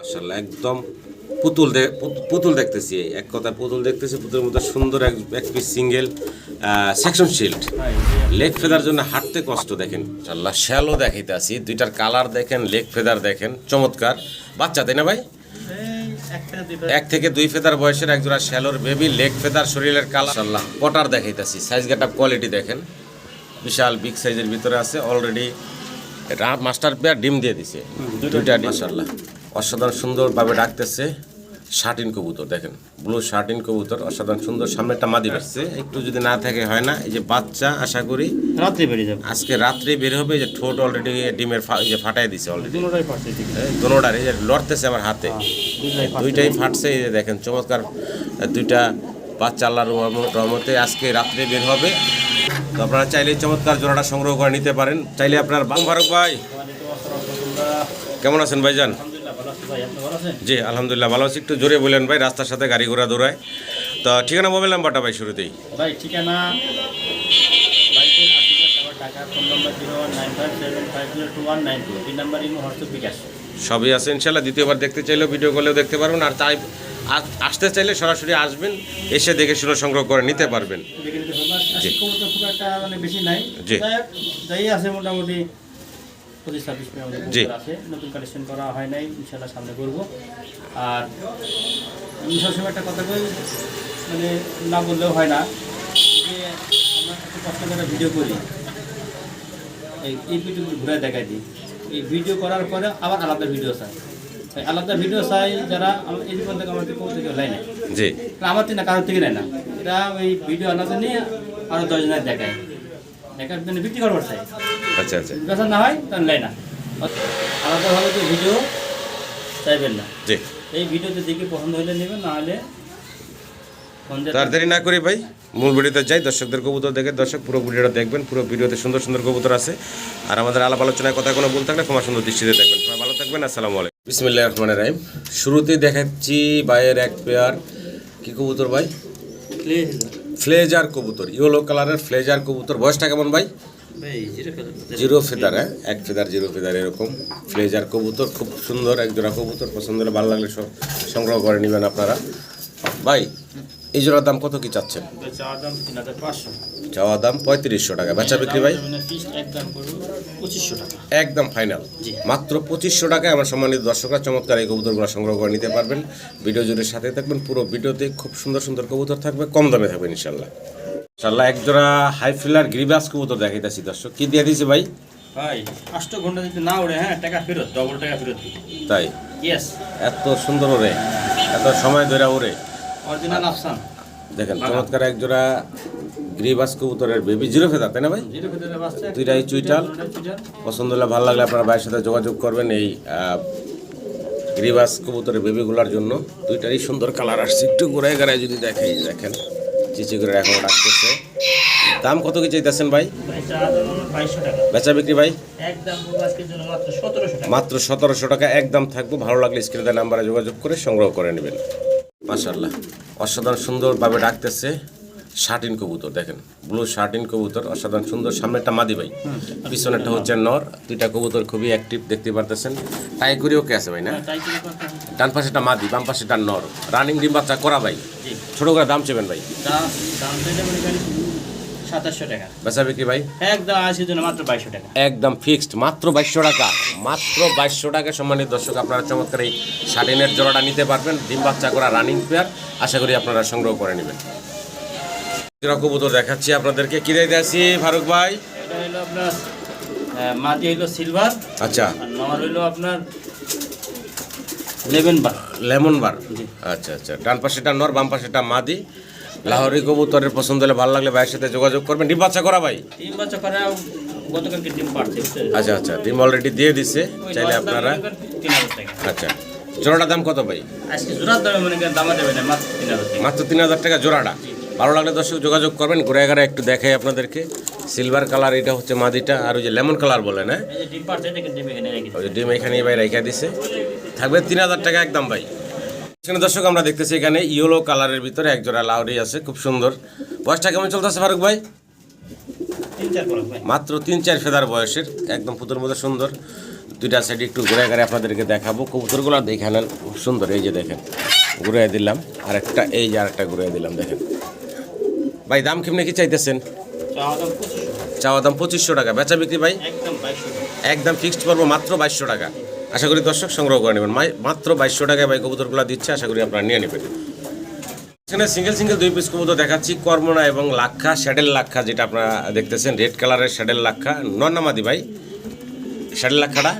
মাশাআল্লাহ একদম পুতুল দেখতেছি, এক কথা পুতুল দেখতেছি। পুতুলের মধ্যে সুন্দর এক piece single section shield, leg feather জন্য হাঁটতে কষ্ট দেখেন। মাশাআল্লাহ শ্যালো দেখাইতে আছি, দুইটার কালার দেখেন, লেগ ফেদার দেখেন, চমৎকার বাচ্চা তাই না ভাই? 1 থেকে 2 ফেদার বয়সের একজোড়া শ্যালোর বেবি, লেগ ফেদার, শরীরের কালার। মাশাআল্লাহ পটার দেখাইতেছি, সাইজ গেটআপ কোয়ালিটি দেখেন, বিশাল বিগ সাইজের ভিতরে আছে। অলরেডি এটা মাস্টার পেয়ার ডিম দিয়ে দিছে দুইটা। মাশাআল্লাহ অসাধারণ সুন্দরভাবে ডাকতেছে। শার্টিন কবুতর দেখেন, ব্লু শার্টিন কবুতর অসাধারণ সুন্দর। সামনে একটা মাদি বেরছে, একটু যদি না থাকে হয় না। এই যে বাচ্চা আশা করি রাত্রে বেরিয়ে যাবে, আজকে রাত্রে বের হবে। যে ঠোঁট অলরেডি ডিমের ফাটাই দিছে অলরেডি, দুটোটাই ফাটছে। দোনোটার এই যে লড়তেছে আমার হাতে, দুইটাই ফাটছে। এই যে দেখেন চমৎকার দুইটা বাচ্চা, আল্লাহর রহমতে আজকে রাত্রে বের হবে। তো আপনারা চাইলে চমৎকার জোড়াটা সংগ্রহ করে নিতে পারেন। চাইলে আপনার ফারুক ভাই কেমন আছেন ভাইজান? জি আলহামদুলিল্লাহ ভালো আছি। একটু জোরে বলেন ভাই, রাস্তার সাথে গাড়ি ঘোড়া দৌড়ায়। তো ঠিকানা, মোবাইল নাম্বারটা ভাই শুরুতেই। ভাই ঠিকানা ঢাকা, ফোন নম্বর 01957502192, এই নাম্বার ইমো হোয়াটসঅ্যাপ বিকাশ সবই আছে ইনশাল্লাহ। দ্বিতীয়বার দেখতে চাইলেও ভিডিও কলেও দেখতে পারবেন, আর তাই আসতে চাইলে সরাসরি আসবেন, এসে দেখে শুনে সংগ্রহ করে নিতে পারবেন। খুব একটা মানে বেশি নাই, জি যাই আছে মোটামুটি 25-26 জি আছে। নতুন কালেকশন করা হয় নাই, ইনশাল্লাহ সামনে করবো। আর আমি সবসময় একটা কথা কই, মানে না বললেও হয় না যে আমরা একটু কষ্ট করে ভিডিও করি, এই ভিডিও ঘুরে দেখাই দিই। এই ভিডিও করার পরে আবার আলাদা ভিডিও চাই, আলাদা ভিডিও চাই যারা এই পর্যন্ত আমার কেউ থেকে নেয় না, জি আমার থেকে না, কারোর থেকে নেয় না। এটা ওই ভিডিও আলাদা নিয়ে আরও 10 জনের দেখায়, দেখার জন্য বিক্রি করবার চাই। আচ্ছা আচ্ছা, বেচা না হয় তাহলে নেয় না। আলাদাভাবে তো ভিডিও চাইবেন না, জি এই ভিডিওতে দেখে পছন্দ হলে নেবেন, না হলে তাড়াতাড়ি না করি ভাই মূল ভিডিওতে যাই। দর্শকদের কবুতর দেখে দর্শক পুরো ভিডিওটা দেখবেন, পুরো ভিডিওতে সুন্দর সুন্দর কবুতর আছে। আর আমাদের আলাপ আলোচনায় কথা কোনো ভুল থাকলে ক্ষমা সুন্দর দৃষ্টিতে দেখবেন। সবাই ভালো থাকবেন, আসসালামু আলাইকুম। বিসমিল্লাহির রহমানির রহিম। শুরুতেই দেখাচ্ছি ভাইয়ের এক পেয়ার কি কবুতর ভাই? ফ্লেজার কবুতর, ইয়েলো কালারের ফ্লেজার কবুতর। বয়সটা কেমন ভাই? জিরো ফেদার, হ্যাঁ 1 ফেদার 0 ফেদার এরকম ফ্লেজার কবুতর, খুব সুন্দর এক জোড়া কবুতর। পছন্দ হলে ভালো লাগলে সব সংগ্রহ করে নেবেন আপনারা। ভাই এই জোড়ার দাম কত কি চাচ্ছেন? চাওয়া দাম 3500 টাকা, বেচা বিক্রি ভাই একদম ফাইনাল মাত্র 2500 টাকায়। আমার সম্মানিত দর্শকরা চমৎকার এই কবুতরগুলো সংগ্রহ করে নিতে পারবেন। ভিডিও জুড়ে সাথে থাকবেন, পুরো ভিডিওতে খুব সুন্দর সুন্দর কবুতর থাকবে, কম দামে থাকবে ইনশাল্লাহ। ইনশাল্লাহ এক জোড়া হাই ফিলার গ্রিবাস কবুতর দেখাইতেছি দর্শক। কি দিয়ে দিয়েছে ভাই? ভাই 8 ঘন্টা যদি না ওড়ে, হ্যাঁ টাকা ফেরত, ডবল টাকা ফেরত। তাই? ইয়েস, এত সুন্দর ওরে, এত সময় ধরে ওরে, অরিজিনাল আফসান। দেখেন চমৎকার এক জোড়া গ্রিবাস কবুতরের বেবি, জিরো ফেদার তাই না ভাই? জিরো ফেদারের বাচ্চা, দুইটাই চুইটাল। পছন্দ হলে ভালো লাগলে আপনার ভাইয়ের সাথে যোগাযোগ করবেন এই গ্রিবাস কবুতরের বেবিগুলোর জন্য। দুইটারই সুন্দর কালার আসছে, একটু ঘুরায় ঘুরায় যদি দেখাই, দেখেন চিচি করে এখন রাখতেছে। দাম কত কি চাইতেছেন ভাই? বেচা বিক্রি ভাই মাত্র 1700 টাকা একদম থাকবো। ভালো লাগলে স্ক্রিনে নাম্বারে যোগাযোগ করে সংগ্রহ করে নেবেন। মাশাআল্লাহ অসাধারণ সুন্দরভাবে ডাকতেছে শার্টিন কবুতর, দেখেন ব্লু শার্টিন কবুতর অসাধারণ সুন্দর। সামনে একটা মাদি ভাই, পিছনেরটা হচ্ছে নর। দুইটা কবুতর খুবই অ্যাক্টিভ দেখতে পারতেছেন। টাই করে ওকে আছে ভাই না? ডান পাশেটা মাদি, বাম পাশেটা নর, রানিং ডিম বাচ্চা করা ভাই। ছোট করে দাম চেবেন ভাই? 2700 টাকা। বেচা বিক্রি ভাই একদম আজকের জন্য মাত্র 2200 টাকা, একদম ফিক্সড মাত্র 2200 টাকা, মাত্র 2200 টাকা। সম্মানিত দর্শক আপনারা চমৎকার এই শার্টিনের জোড়াটা নিতে পারবেন, ডিম বাচ্চা করা রানিং পেয়ার। আশা করি আপনারা সংগ্রহ করে নেবেন। কবুতর দেখাচ্ছি আপনাদেরকে, কি দিয়ে আছি ফারুক ভাই? এটা হলো আপনার মাদি হলো সিলভার, আচ্ছা, আর নর হলো আপনার লেমন বার। আচ্ছা আচ্ছা, ডান পাশেটা নর, বাম পাশেটা মাদি। লাহোরি কবুতরের পছন্দ হলে ভালো লাগলে ভাইয়ের সাথে যোগাযোগ করবেন। ডিম বাচ্চা করা ভাই? ডিম বাচ্চা করা গতকালকে ডিম পাড়ছে। আচ্ছা আচ্ছা, ডিম অলরেডি দিয়ে দিছে, চাইলে আপনারা। 3000 টাকা। আচ্ছা, জোড়াটার দাম কত ভাই? আজকে জোড়ার দামে মনে করেন দামা দেবে না, মাত্র 3000 টাকা। মাত্র 3000 টাকা জোড়াটা। ভালো লাগলে দর্শক যোগাযোগ করবেন। ঘুরে ঘুরে একটু দেখাই আপনাদেরকে। সিলভার কালার এটা হচ্ছে মাদিটা, আর ওই যে লেমন কালার বলেন, হ্যাঁ এই যে ডিম পাড়ছে, দেখেন ডিম এখানে রেখে ওই যে ডিম এখানে ভাই রেখে দিছে, থাকবে 3000 টাকা একদম ভাই। এখানে দর্শক আমরা দেখতেছি এখানে ইয়েলো কালারের ভিতরে এক জোড়া লাউরি আছে, খুব সুন্দর। বয়সটা কেমন চলতেছে ফারুক ভাই? 3-4 পলক ভাই, মাত্র 3-4 ফেদার বয়সের, একদম পুতুর মধ্যে সুন্দর। দুইটা সাইড একটু ঘুরে ঘুরে আপনাদেরকে দেখাবো। কবুতরগুলো দেখে নেন, খুব সুন্দর। এই যে দেখেন, ঘুরে দিলাম আরেকটা, এই যে আরেকটা ঘুরে দিলাম। দেখেন ভাই, দাম কেমনে কি চাইতেছেন? চাওয়া দাম 2500 টাকা, বেচা বিক্রি ভাই একদম ফিক্সড করবো মাত্র 2200 টাকা। আশা করি দর্শক সংগ্রহ করে নেবেন। মাত্র 2200 টাকায় ভাই কবুতরগুলো দিচ্ছে, আশা করি আপনারা নিয়ে নেবেন। এখানে সিঙ্গেল সিঙ্গেল 2 পিস কবুতর দেখাচ্ছি, কর্মনা এবং লাক্ষা, শ্যাডেল লাক্ষা, যেটা আপনারা দেখতেছেন রেড কালারের শ্যাডেল লাক্ষা। নর না মাদি ভাই? শ্যাডেল লাক্ষাটা,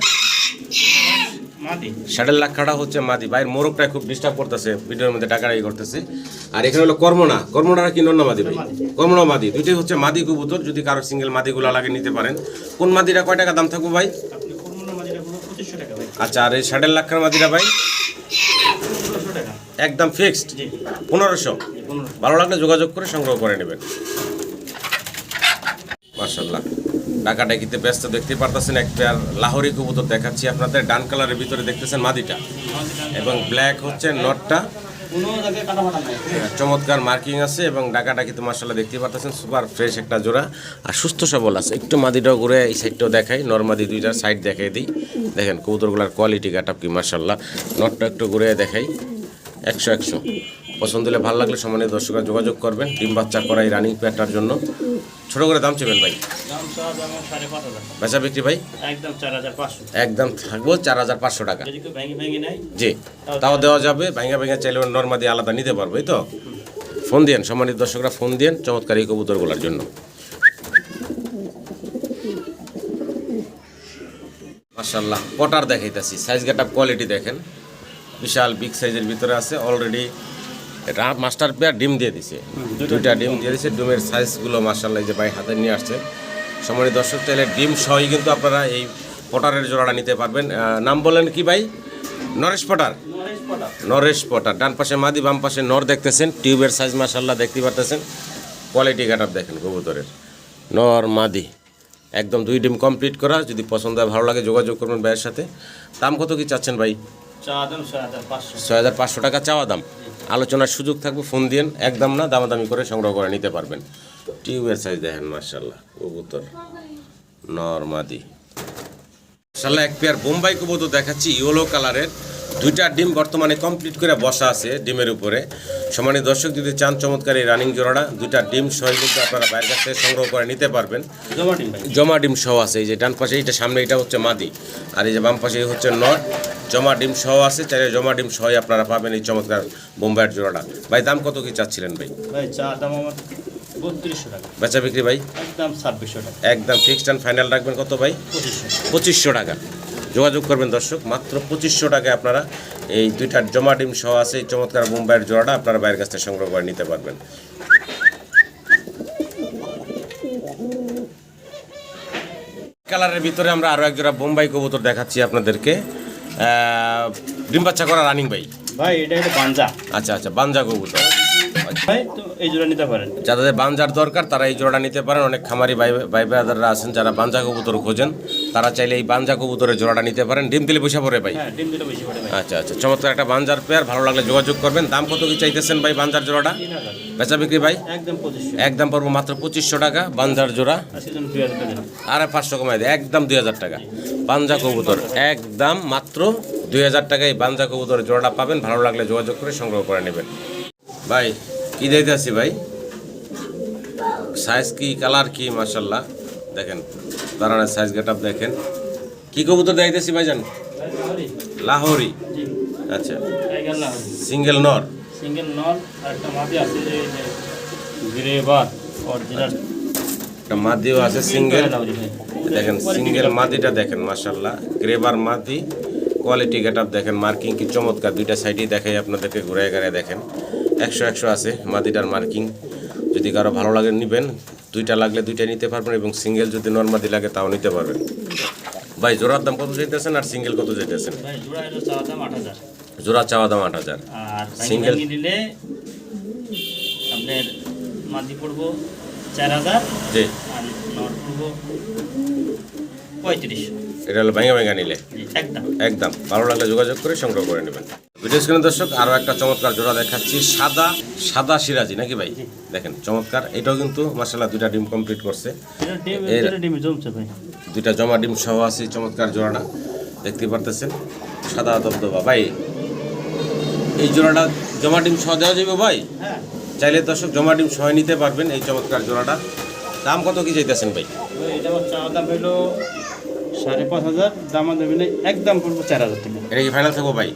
শ্যাডেল লাক্ষাটা হচ্ছে মাদি। ভাইয়ের মোরগটা খুব ডিস্টার্ব করতেছে, ভিডিওর মধ্যে টাকারাই করতেছে। আর এখানে হলো কর্মনা, কর্মনাটা কি নর না মাদি ভাই? কর্মনা মাদি, দুইটাই হচ্ছে মাদি কবুতর। যদি কারো সিঙ্গেল মাদিগুলো লাগে নিতে পারেন। কোন মাদিটা কয় টাকা দাম থাকবো ভাই? আচ্ছা, আর এই শ্যাডেল লাক্ষার মাদিটা ভাই একদম ফিক্সড 1500। ভালো লাগলে যোগাযোগ করে সংগ্রহ করে নেবেন। মাশাআল্লাহ, ডাকাডাকিতে ব্যস্ত দেখতে পারতেছেন। এক পেয়ার লাহোরি কবুতর দেখাচ্ছি আপনাদের। ডান কালারের ভিতরে দেখতেছেন মাদিটা এবং ব্ল্যাক হচ্ছে নটটা। চমৎকার মার্কিং আছে এবং ডাকাডাকিতে মাশাআল্লাহ দেখতে পারতেছেন সুপার ফ্রেশ একটা জোড়া আর সুস্থ সবল আছে। একটু মাদিটাও ঘুরে এই সাইডটাও দেখাই, নরমাদি দুইটার সাইড দেখাই দিই। দেখেন কবুতরগুলোর কোয়ালিটি গাটাপ কি মাশাআল্লাহ। নটটা একটু ঘুরে দেখাই, 100 পছন্দ হলে ভালো লাগলে সম্মানিত দর্শকরা যোগাযোগ করবেন। ডিম বাচ্চা করা এই রানিং পেয়ারটার জন্য ছোট করে দাম চেবেন ভাই? বেচা বিক্রি ভাই একদম থাকবো 4500 টাকা। জি, তাও দেওয়া যাবে। ভাঙ্গা ভাঙ্গা চাইলে নরমাদি আলাদা নিতে পারবো। এই তো ফোন দিন সম্মানিত দর্শকরা, ফোন দিন চমৎকার এই কবুতরগুলোর জন্য। মাশাআল্লাহ, পটার দেখাইতেছি, সাইজ গেটআপ কোয়ালিটি দেখেন, বিশাল বিগ সাইজের ভিতরে আছে। অলরেডি এটা মাস্টার পেয়ার ডিম দিয়ে দিছে, দুইটা ডিম দিয়ে দিছে। ডিমের সাইজগুলো মাশাআল্লাহ যে ভাই হাতে নিয়ে আসছে। সম্মানিত দর্শক, চাইলে ডিম সহই কিন্তু আপনারা এই পটারের জোড়াটা নিতে পারবেন। নাম বলেন কি ভাই? নরেশ পটার। নরেশ পটার, ডান পাশে মাদি, বাম পাশে নর দেখতেছেন। টিউবের সাইজ মাশাআল্লাহ দেখতে পারতেছেন। কোয়ালিটি গাটাপ দেখেন কবুতরের, নর মাদি একদম 2 ডিম কমপ্লিট করা। যদি পছন্দ হয় ভালো লাগে যোগাযোগ করবেন ভাইয়ের সাথে। দাম কত কি চাচ্ছেন ভাই? 6500 টাকা চাওয়া দাম। আলোচনার সুযোগ থাকবে, ফোন দিন। একদম না, দামাদামি করে সংগ্রহ করে নিতে পারবেন। টিউবের সাইজ দেখেন মাশাআল্লাহ, কবুতর নর মাদি। মাশাআল্লাহ, এক পেয়ার বোম্বাই কবুতর দেখাচ্ছি ইয়েলো কালারের। দুইটা ডিম বর্তমানে কমপ্লিট করে বসা আছে ডিমের উপরে। সম্মানিত দর্শক, যদি চান চমৎকার এই রানিং জোড়াটা, দুইটা ডিম সহ কিন্তু আপনারা বাইরের কাছ থেকে সংগ্রহ করে নিতে পারবেন। জমা ডিম সহ আছে। এই যে ডান পাশে এইটা, সামনে এটা হচ্ছে মাদি, আর এই যে বাম পাশে হচ্ছে নর। জমা ডিম সহ আছে, চাইলে জমা ডিম সহই আপনারা পাবেন এই চমৎকার বোম্বাইয়ের জোড়াটা। ভাই দাম কত কি চাচ্ছিলেন ভাই? দাম আমার 3200 টাকা। বেচা বিক্রি ভাই একদম 2600 টাকা। একদম ফিক্সড অ্যান্ড ফাইনাল রাখবেন কত ভাই? 2500 টাকা। যোগাযোগ করবেন দর্শক, মাত্র 2500 টাকায় আপনারা এই দুইটা জমা ডিম সহ আছে এই চমৎকার বোম্বাইয়ের জোড়াটা আপনারা বাইরের কাছ থেকে সংগ্রহ করে নিতে পারবেন। কালারের ভিতরে আমরা আরও এক জোড়া বোম্বাই কবুতর দেখাচ্ছি আপনাদেরকে। ডিম বাচ্চা করা রানিং ভাই। ভাই এটা বানজা। আচ্ছা আচ্ছা, বানজা কবুতর ভাই, তো এই জোড়া নিতে পারেন। যাদের বানজার দরকার তারা এই জোড়াটা নিতে পারেন। অনেক খামারি ভাই ব্রাদাররা আছেন যারা বানজা কবুতর খোঁজেন, তারা চাইলে এই বানজা কবুতরের জোড়াটা নিতে পারেন। ডিম দিলে পয়সা পড়ে ভাই? হ্যাঁ, ডিম দিলে বেশি পড়ে ভাই। আচ্ছা আচ্ছা, চমৎকার একটা বানজার পেয়ার, ভালো লাগলে যোগাযোগ করবেন। দাম কত কি চাইতেছেন ভাই বানজার জোড়াটা? 3000। বেচা বিক্রি ভাই একদম 2500। একদম পড়বো মাত্র 2500 টাকা বানজার জোড়া। সেজন্য 2000 টাকা। আর 500 কমাই দেয়, একদম 2000 টাকা। বানজা কবুতর একদম মাত্র 2000 টাকায় বানজা কবুতরের জোড়াটা পাবেন। ভালো লাগলে যোগাযোগ করে সংগ্রহ করে নেবেন। ভাই কি দিতে আছি ভাই? সাইজ কি, কালার কি, মাশাআল্লাহ দেখেন, দাঁড়ানোর সাইজ গেটআপ দেখেন। কি কবুতর দিতেছি ভাইজান? লাহোরি। আচ্ছা, সিঙ্গেল নর। সিঙ্গেল নর আর একটা মাদি আছে, যে গ্রেবার অরিজিনাল একটা মাদিও আছে সিঙ্গেল। দেখেন সিঙ্গেল মাদিটা দেখেন মাশাআল্লাহ, গ্রেবার মাদি। কোয়ালিটি গেটআপ দেখেন, মার্কিং কি চমৎকার। দুইটা সাইডেই দেখাই আপনাদেরকে, ঘুরে ঘুরে দেখেন। 100 আছে মাদিটার মার্কিং। যদি কারো ভালো লাগে নেবেন, দুইটা লাগলে দুইটা নিতে পারবেন এবং সিঙ্গেল যদি নরমাদি লাগে তাও নিতে পারবেন। ভাই জোড়ার দাম কত চাইতেছেন আর সিঙ্গেল কত চাইতেছেন? ভাই জোড়া এর চাওয়া দাম 8000। জোড়া চাওয়া দাম 8000। আর সিঙ্গেল নিলে আপনার মাদি পড়বো 4000। জি। আর নর পড়বো 3500। এটা হলো ভাঙা নিলে একদম একদম। ভালো লাগলে যোগাযোগ করে সংগ্রহ করে নেবেন। ভিডিও স্ক্রিনে দর্শক আরও একটা চমৎকার জোড়া দেখাচ্ছি, সাদা সিরাজি নাকি ভাই? দেখেন চমৎকার, এটাও কিন্তু মাশাআল্লাহ দুইটা ডিম কমপ্লিট করছে। ডিম জমছে ভাই, দুইটা জমা ডিম সহ আছে চমৎকার জোড়াটা। দেখতে পারতেছেন সাদা দবদবা ভাই। এই জোড়াটা জমা ডিম সহ দেওয়া যাবে ভাই? হ্যাঁ, চাইলে দর্শক জমা ডিম সহ নিতে পারবেন এই চমৎকার জোড়াটা। দাম কত কি চাইতেছেন ভাই? এটা আমার চাওয়া দাম হলো 5,500, দাম দেবে না, একদম পড়বো 4,000 টাকা। এটা কি ফাইনাল থাকবো ভাই?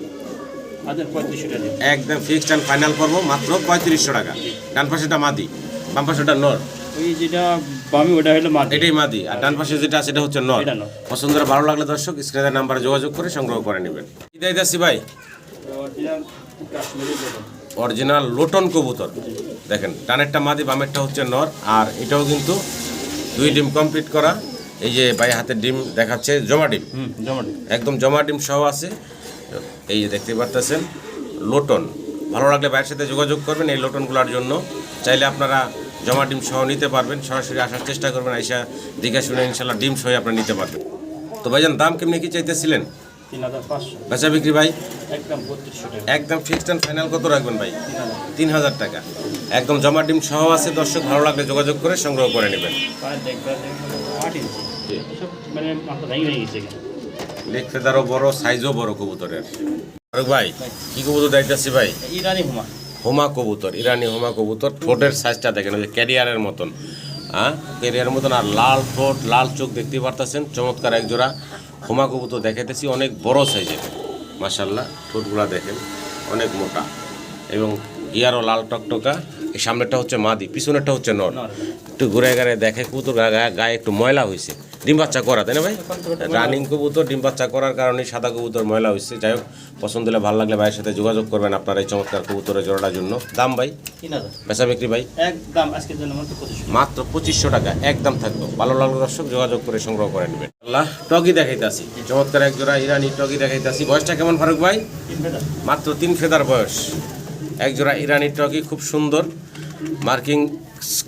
3500 টাকা। একদম ফিক্সড অ্যান্ড ফাইনাল করবো মাত্র 3500 টাকা। ডান পাশেটা মাদি, বাম পাশেটা নর। ওই যেটা বামে ওটা হলো মাটি। এটাই মাদি, আর ডান পাশে যেটা আছে এটা হচ্ছে নর। এটা নর। পছন্দ হলে ভালো লাগলে দর্শক স্ক্রিনের নাম্বারে যোগাযোগ করে সংগ্রহ করে নেবেন। কি দিতেছি ভাই? অরিজিনাল কাশ্মীরি বেগুন। অরিজিনাল লোটন কবুতর। দেখেন ডানেরটা মাদি, বামেরটা হচ্ছে নর। আর এটাও কিন্তু 2 ডিম কমপ্লিট করা। এই যে ভাই হাতের ডিম দেখাচ্ছে জমা ডিম, জমাটি। একদম জমা ডিম সহ আছে। এই যে দেখতে পারতেছেন লোটন। ভালো লাগলে ভাইয়ের সাথে যোগাযোগ করবেন এই লোটনগুলোর জন্য। চাইলে আপনারা জমা ডিম সহ নিতে পারবেন, সরাসরি আসার চেষ্টা করবেন, আইসা দেখে শুনে ইনশাল্লাহ ডিম সহ আপনারা নিতে পারবেন। তো ভাইজান দাম কেমনি কি চাইতেছিলেন? 3,500। বেচা বিক্রি ভাই? একদম 3200 টাকা। একদম ফিক্সড অ্যান্ড ফাইনাল কত রাখবেন ভাই? 3,000। 3000 টাকা। একদম জমা ডিম সহ আছে দর্শক, ভালো লাগলে যোগাযোগ করে সংগ্রহ করে নেবেন। পায়ে দেখবেন 8 ইঞ্চি। এসব মানে মাথা ভেঙে গেছে এখানে। লেগ ফেদারও বড়, সাইজও বড় কবুতরের। ফারুক ভাই কি কবুতর দেখতেছি ভাই? ইরানি হুমা। হোমা কবুতর, ইরানি হোমা কবুতর। ঠোঁটের সাইজটা দেখেন, ওই যে ক্যারিয়ারের মতন, হ্যাঁ ক্যারিয়ারের মতন। আর লাল ঠোঁট, লাল চোখ দেখতে পারতেছেন। চমৎকার এক জোড়া হোমা কবুতর দেখাইতেছি, অনেক বড় সাইজের মাশাল্লাহ। ঠোঁটগুলা দেখেন অনেক মোটা এবং ইয়ারও লাল টকটকা। এই সামনেরটা হচ্ছে মাদি, পিছনেরটা হচ্ছে নর। একটু ঘুরে ঘুরে দেখে কবুতর গায়ে একটু ময়লা হয়েছে, ডিম বাচ্চা করা, তাই না ভাই? রানিং কবুতর ডিম বাচ্চা করার কারণে সাদা কবুতর ময়লা হয়েছে। যাই হোক, পছন্দ হলে ভালো লাগলে ভাইয়ের সাথে যোগাযোগ করবেন আপনার এই চমৎকার কবুতরের জোড়াটার জন্য। দাম ভাই? 3,000। বেচা বিক্রি ভাই? একদম আজকের জন্য মাত্র 2500। মাত্র 2500 টাকা একদম থাকবে। ভালো লাগলো দর্শক যোগাযোগ করে সংগ্রহ করে নেবেন। আল্লাহ টগি দেখাইতাছি, চমৎকার এক জোড়া ইরানি টগি দেখাইতাছি। বয়সটা কেমন ফারুক ভাই? 3 ফেদার। মাত্র 3 ফেদার বয়স। এক জোড়া ইরানি টগি, খুব সুন্দর মার্কিং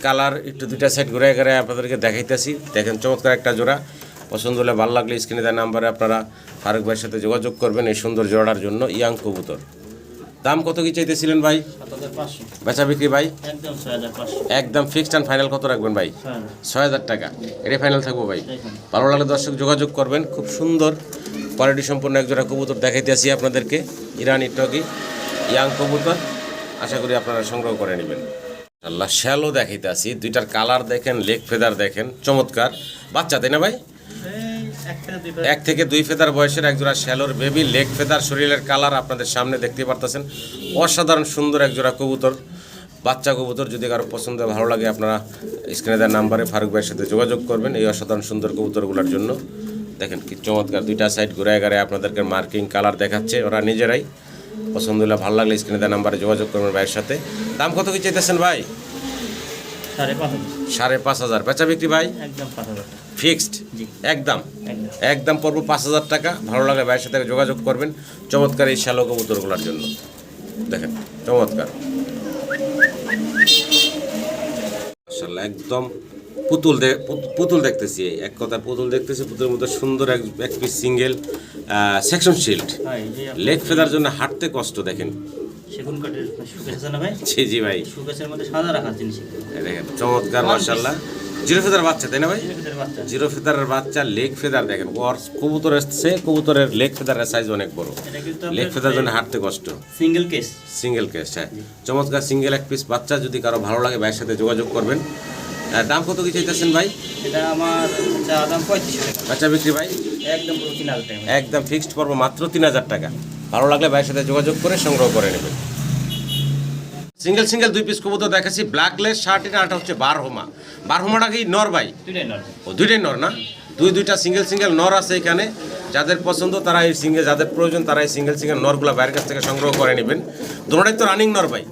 কালার। একটু দুইটা সাইড ঘুরে ঘুরে আপনাদেরকে দেখাইতেছি। দেখেন চমৎকার একটা জোড়া। পছন্দ হলে ভালো লাগলে স্ক্রিনে দেওয়া নাম্বারে আপনারা ফারুক ভাইয়ের সাথে যোগাযোগ করবেন এই সুন্দর জোড়ার জন্য। ইয়াং কবুতর। দাম কত কি চাইতেছিলেন ভাই? 7,500। বেচা বিক্রি ভাই? একদম 6,500। একদম ফিক্সড অ্যান্ড ফাইনাল কত রাখবেন ভাই? 6000 টাকা। এটাই ফাইনাল থাকবো ভাই। ভালো লাগলে দর্শক যোগাযোগ করবেন। খুব সুন্দর কোয়ালিটি সম্পন্ন এক জোড়া কবুতর দেখাইতেছি আপনাদেরকে, ইরানি টগি ইয়াং কবুতর। আশা করি আপনারা সংগ্রহ করে নেবেন। আল্লাহ শ্যালো দেখাইতে আসি, দুইটার কালার দেখেন, লেগ ফেদার দেখেন, চমৎকার বাচ্চা, তাই না ভাই? 1 থেকে 2 ফেদার বয়সের একজোড়া শ্যালোর বেবি, লেগ ফেদার, শরীরের কালার আপনাদের সামনে দেখতে পারতেছেন। অসাধারণ সুন্দর একজোড়া কবুতর, বাচ্চা কবুতর। যদি কারো পছন্দ ভালো লাগে আপনারা স্ক্রিনে দেওয়া নাম্বারে ফারুক ভাইয়ের সাথে যোগাযোগ করবেন এই অসাধারণ সুন্দর কবুতরগুলোর জন্য। দেখেন কি চমৎকার, দুইটা সাইড ঘুরে ঘুরে আপনাদেরকে মার্কিং কালার দেখাচ্ছে ওরা নিজেরাই। পছন্দ হলে ভালো লাগলে স্ক্রিনে দেওয়া নাম্বারে যোগাযোগ করবেন ভাইয়ের সাথে। দাম কত কি চাইতেছেন ভাই? 5,500। 5,500। বেচা বিক্রি ভাই? একদম 5,000 টাকা। ফিক্সড জি। একদম একদম। একদম পড়বো 5,000 টাকা। ভালো লাগলে ভাইয়ের সাথে যোগাযোগ করবেন চমৎকার এই শ্যালো কবুতরগুলোর জন্য। দেখেন চমৎকার মাশাআল্লাহ, একদম পুতুল দেখতেছি। এক কথা পুতুল দেখতেছি। পুতুলের মধ্যে সুন্দর এক পিস সিঙ্গেল সেকশন শিল্ড। ভাই যে লেগ ফেদার জন্য হাঁটতে কষ্ট। দেখেন সেগুন কাঠের শুকেস আছে না ভাই? জি জি ভাই, শুকেসের মধ্যে সাদা রাখার জিনিস। দেখেন চমৎকার মাশাআল্লাহ। জিরো ফেদার বাচ্চা, তাই না ভাই? এদের বাচ্চা। জিরো ফেদারের বাচ্চা, লেগ ফেদার দেখেন। ওর কবুতর এসছে, কবুতরের লেগ ফেদারের সাইজ অনেক বড়। এটা কিন্তু লেগ ফেদার জন্য হাঁটতে কষ্ট। Single case. সিঙ্গেল কেস, হ্যাঁ চমৎকার সিঙ্গেল এক পিস বাচ্চা। যদি কারো ভালো লাগে ভাইয়ের সাথে যোগাযোগ করবেন। দাম কত কি চাইতেছেন ভাই? এটা আমার চা দাম 3500 টাকা। বাচ্চা বিক্রি ভাই? একদম পুরো 3,000 টাকা। একদম ফিক্সড পড়বো মাত্র 3,000 টাকা। ভালো লাগলে ভাইয়ের সাথে যোগাযোগ করে সংগ্রহ করে নেবেন। সিঙ্গেল 2 পিস কবুতর দেখাচ্ছি। ব্ল্যাকলেস শার্ট, এটা হচ্ছে বারহোমা। বারহোমাটা কি নর ভাই? দুইটাই নর। ও দুইটাই নর না? দুইটা সিঙ্গেল নর আছে এখানে। যাদের পছন্দ তারা এই সিঙ্গেল, যাদের প্রয়োজন তারা এই সিঙ্গেল নরগুলো বাইরের কাছ থেকে সংগ্রহ করে নেবেন। দুটোটাই তো রানিং নর ভাই?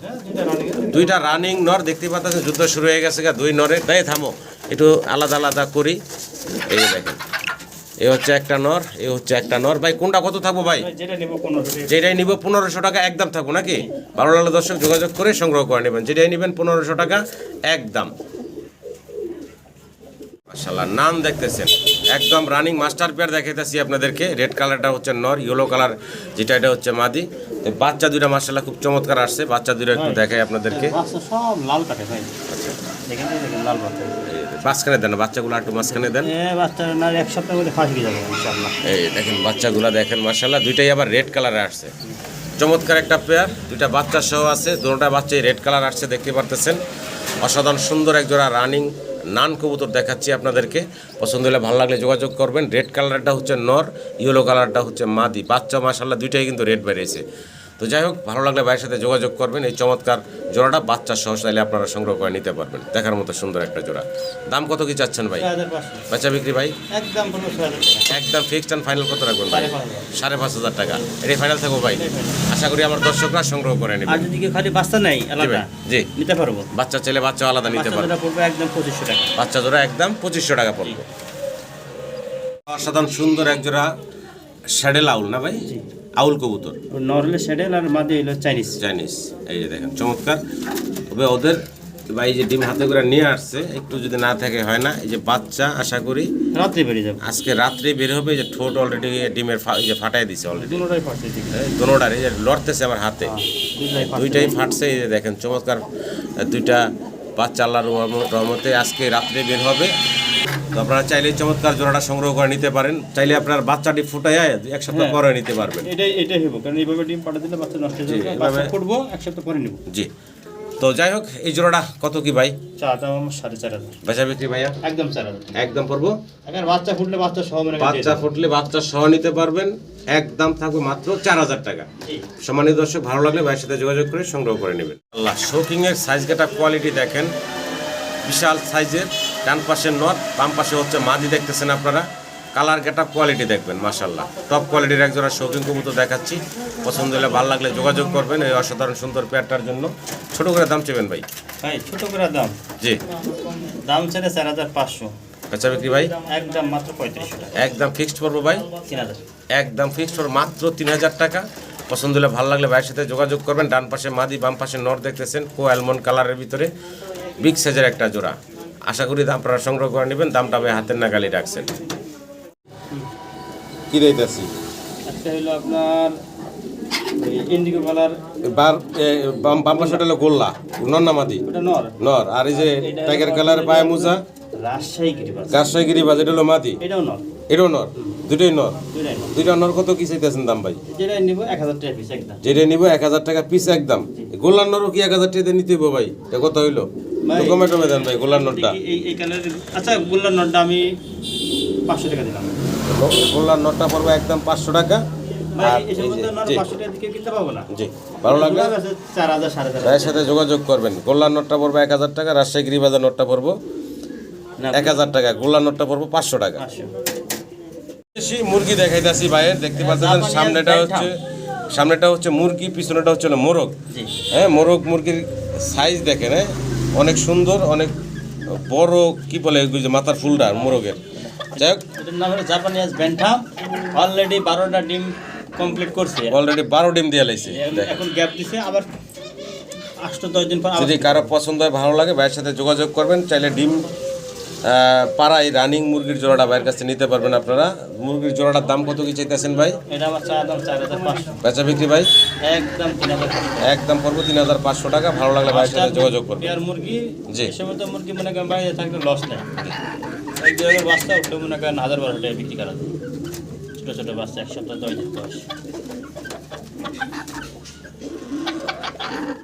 দুইটা রানিং নর দেখতে পাচ্ছেন। যুদ্ধ শুরু হয়ে গেছে দুই নরের। তাই থামো, একটু আলাদা আলাদা করি। এই দেখেন, এই হচ্ছে একটা নর, এই হচ্ছে একটা নর। ভাই কোনটা কত থাকবো ভাই? যেটা নেব 1500 টাকা। যেটাই নিব 1500 টাকা একদম থাকবো নাকি? ভালো লাগলে দর্শক যোগাযোগ করে সংগ্রহ করে নেবেন। যেটাই নেবেন 1500 টাকা একদম। মাশাআল্লাহ, নাম দেখতেছেন একদম রানিং মাস্টার পেয়ার দেখাইতেছি আপনাদেরকে। রেড কালারটা হচ্ছে নর, ইয়েলো কালার যেটা এটা হচ্ছে মাদি। তো বাচ্চা দুইটা মাশাআল্লাহ খুব চমৎকার আসছে। বাচ্চা দুইটা একটু দেখাই আপনাদেরকে। বাচ্চা সব লাল কাটে ভাই। আচ্ছা দেখেন, দেখেন লাল বাচ্চা। মাঝখানে দেন, বাচ্চাগুলো একটু মাঝখানে দেন। বাচ্চা না 1 সপ্তাহ মধ্যে ফাঁসি যাবে ইনশাআল্লাহ। এই দেখেন বাচ্চাগুলো দেখেন মাশাআল্লাহ, দুইটাই আবার রেড কালারে আসছে। চমৎকার একটা পেয়ার, দুইটা বাচ্চা সহ আছে, দুটোটা বাচ্চাই রেড কালার আসছে দেখতে পারতেছেন। অসাধারণ সুন্দর এক জোড়া রানিং নান কবুতর দেখাচ্ছি আপনাদেরকে। পছন্দ হলে ভালো লাগলে যোগাযোগ করবেন। রেড কালারটা হচ্ছে নর, ইয়েলো কালারটা হচ্ছে মাদি। বাচ্চা মাশাআল্লাহ দুইটাই কিন্তু রেড বেরিয়েছে। তো যাই হোক, ভালো লাগলে ভাইয়ের সাথে যোগাযোগ করবেন। এই চমৎকার জোড়াটা বাচ্চা সহ চাইলে আপনারা সংগ্রহ করে নিতে পারবেন। দেখার মতো সুন্দর একটা জোড়া। দাম কত কি চাচ্ছেন ভাই? 6500 বেচা বিক্রি ভাই একদম বলবো 6000 টাকা। একদম ফিক্সড অ্যান্ড ফাইনাল কত রাখবেন ভাই? 5500 টাকা। এটাই ফাইনাল থাকবো ভাই। আশা করি আমার দর্শকরা সংগ্রহ করে আর নেবেন। যদি কেউ খালি বাচ্চা নাই আলাদা জি, নিতে পারবো। বাচ্চা চাইলে বাচ্চা আলাদা নিতে পারবেন। বাচ্চাটা পড়বে একদম 2500 টাকা। বাচ্চা জোড়া একদম 2500 টাকা পড়বে। অসাধারণ সুন্দর এক জোড়া শ্যাডেল আউল না ভাই? আউল কবুতর, নরলে শ্যাডেল আর মাদি হলো চাইনিজ। চাইনিজ। এই যে দেখেন চমৎকার। তবে ওদের ভাই যে ডিম হাতে করে নিয়ে আসছে, একটু যদি না থাকে হয় না। এই যে বাচ্চা আশা করি রাত্রে বেরিয়ে যাবে, আজকে রাত্রে বের হবে। এই যে ঠোঁট অলরেডি ডিমের এই যে ফাটাই দিছে অলরেডি, দুটোটাই ফাটছে ঠিক আছে। দোনোটার এই যে লড়তেছে আমার হাতে, দুইটাই ফাটছে। এই যে দেখেন চমৎকার দুইটা বাচ্চা আল্লাহর রহমতে আজকে রাত্রে বের হবে। তো আপনারা চাইলে চমৎকার জোড়াটা সংগ্রহ করে নিতে পারেন। চাইলে আপনার বাচ্চাটি ফুটায় 1 সপ্তাহ পরে নিতে পারবেন। এটাই হইব, কারণ এইভাবে ডিম পাঠা দিলে বাচ্চা নষ্ট হয়ে যাবে। বাচ্চা ফুটবো 1 সপ্তাহ পরে নিব। জি, তো যাই হোক, এই জোড়াটা কত কি ভাই? চা দাম 4500। বেচা বিক্রি ভাইয়া একদম 4000 একদম পড়বো। এখন বাচ্চা ফুটলে বাচ্চা সহ মানে বাচ্চা ফুটলে বাচ্চা সহ নিতে পারবেন। একদম থাকবে মাত্র 4000 টাকা। সম্মানিত দর্শক, ভালো লাগলে ভাইয়ের সাথে যোগাযোগ করে সংগ্রহ করে নেবেন। আল্লাহ, শৌকিং এর সাইজ গেটা কোয়ালিটি দেখেন, বিশাল সাইজের। ডান পাশে নট, বাম পাশে হচ্ছে মাদি দেখতেছেন আপনারা। কালার গেটা কোয়ালিটি দেখবেন মাশাআল্লাহ, টপ কোয়ালিটির এক জোড়া শৌকিং কবুতর দেখাচ্ছি। পছন্দ হলে ভালো লাগলে যোগাযোগ করবেন এই অসাধারণ সুন্দর পেয়ারটার জন্য। ছোট করে দাম চেবেন ভাই? ভাই ছোট করে দাম, জি দাম ছেড়ে 4500। বেচা বিক্রি ভাই একদম মাত্র 3500 টাকা। একদম ফিক্সড পড়বো ভাই 3000। একদম ফিক্সড পড়বো মাত্র 3000 টাকা। পছন্দ হলে ভালো লাগলে ভাইয়ের সাথে যোগাযোগ করবেন। ডান পাশে মাদি, বাম পাশে নর দেখতেছেন, কো অ্যালমন্ড কালারের ভিতরে বিগ সাইজের একটা জোড়া। আশা করি আপনারা সংগ্রহ করে নেবেন। দামটা ভাই হাতের নাগালি রাখছেন। কি দিতেছি একটা হলো আপনার ইন্ডিগো কালার, বাম পাশে হলো গোল্লা, নর না মাদি? ওটা নর। নর। আর এই যে টাইগার কালার পায়ে মোজা রাজশাহী গিরিবাজ, রাজশাহী গিরিবাজ, এটা হলো মাদি, এটাও নর। এটাও নর, দুটোই নর। দুইটাই নর। দুইটা নর কত কি চাইতেছেন দাম ভাই? যেটা নিব 1000 টাকা পিস একদম। যেটা নিব 1000 টাকা পিস একদম। গোল্লার নরও কি 1000 টাকা নিতে হইব ভাই? এটা কত হইলো? টমেটো দেন ভাই গোল্লার নরটা। এই কালারের আচ্ছা, গোল্লার নরটা আমি 500 টাকা দিলাম। গোল্লার নরটা পড়বে একদম 500 টাকা। আর এই সমস্ত নর 500 টাকা দিয়ে কিনতে পাবো না। জি, ভালো লাগলে 4000 4500 ভাইয়ের সাথে যোগাযোগ করবেন। গোল্লার নটটা পড়বে 1000 টাকা, রাজশাহী গিরিবাজার নটটা পড়বো 1000 টাকা, গোল্লার নটটা পড়বো 500 টাকা। দেশি মুরগি দেখাইতাছি ভাইয়ের, দেখতে পাচ্ছেন সামনেটা হচ্ছে মুরগি, পিছনেটা হচ্ছে মোরগ। হ্যাঁ, মোরগ মুরগির সাইজ দেখেন, হ্যাঁ অনেক সুন্দর, অনেক বড়। কি বলে মাথার ফুলটা মোরগের। যাই হোক, এটার নাম হলো জাপানিজ ব্যান্টাম। অলরেডি 12টা ডিম কমপ্লিট করছে, অলরেডি 12 ডিম দিয়ে লাইছে। এখন গ্যাপ দিছে, আবার 8-10 দিন পর যদি কারো পছন্দ হয়, ভালো লাগে, ভাইয়ের সাথে যোগাযোগ করবেন। চাইলে ডিম পাড়াই রানিং মুরগির জোড়াটা ভাইয়ের কাছে নিতে পারবেন আপনারা। মুরগির জোড়াটার দাম কত কি চাইতেছেন ভাই? এটা আমার চা দাম 4500। বেচা বিক্রি ভাই একদম 3000। একদম পড়বো 3500 টাকা। ভালো লাগলে ভাইয়ের সাথে যোগাযোগ করবেন। পেয়ার মুরগি, জি। এই সময় তো মুরগি মনে করেন বাইরে থাকলে লস নেই। এক জায়গায় বাচ্চা উঠলে মনে করেন 1000-1200 টাকা বিক্রি করা যায়। ছোটো ছোটো বাচ্চা 1 সপ্তাহ 10 দিন বয়স।